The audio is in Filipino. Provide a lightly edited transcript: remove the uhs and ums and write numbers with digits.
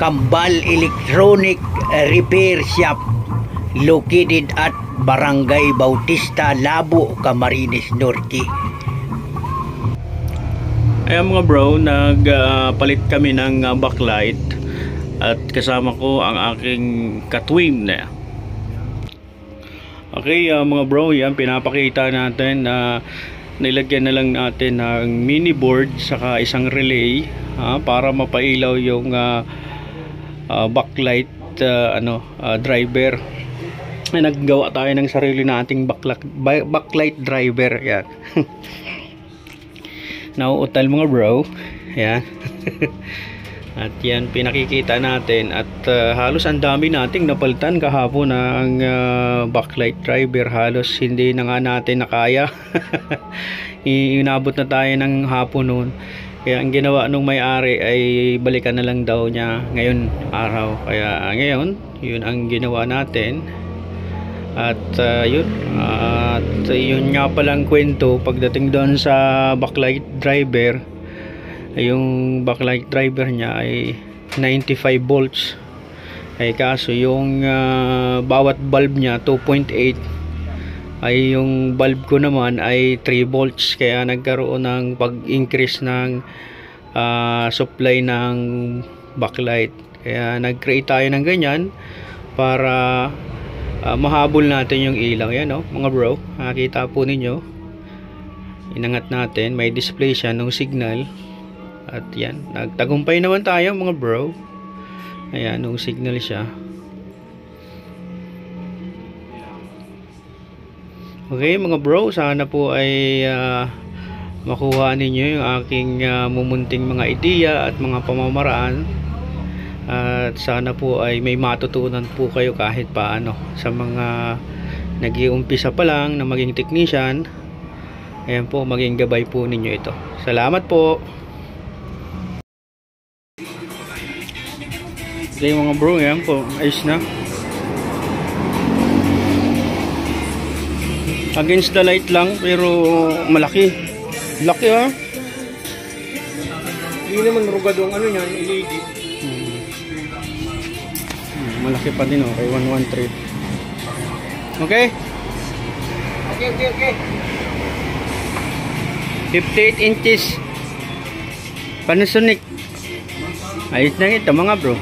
Kambal Electronic Repair Shop located at Barangay Bautista, Labo, Camarines Norte. Ayan mga bro, nagpalit kami ng backlight at kasama ko ang aking katwin. Okay mga bro, yan pinapakita natin na nilagyan na lang natin ng mini board saka isang relay para mapailaw yung backlight driver. Naggawa tayo ng sarili nating backlight driver. Yan. Nauutal mga bro. Yan. At yan pinakikita natin at halos ang dami nating napalitan kahapon ng backlight driver. Halos hindi na nga natin nakaya. Inabot na tayo ng hapon noon. Kaya ang ginawa nung may-ari ay balikan na lang daw niya ngayon araw. Kaya ngayon yun ang ginawa natin. At yun nga palang kwento pagdating doon sa backlight driver. Yung backlight driver niya ay 95 volts. Ay kaso yung bawat bulb niya 2.8, ay yung bulb ko naman ay 3 volts. Kaya nagkaroon ng pag-increase ng supply ng backlight. Kaya nag-create tayo ng ganyan para mahabol natin yung ilaw. Yan mga bro, nakita po ninyo, inangat natin, may display siya ng signal. At yan, nagtagumpay naman tayo mga bro. Ayan, nung signal siya. Okay mga bro, sana po ay makuha ninyo yung aking mumunting mga ideya at mga pamamaraan. At sana po ay may matutunan po kayo kahit paano sa mga nag-iumpisa pa lang na maging technician. Ayan po, maging gabay po ninyo ito. Salamat po. Okay mga bro, yan po, ayos na. Against the light lang pero malaki. Laki Hindi naman rugado ang ano niyan, LED. Malaki pa din kay 113. Okay? Okay. 58 inches Panasonic. Ayos na ito mga bro.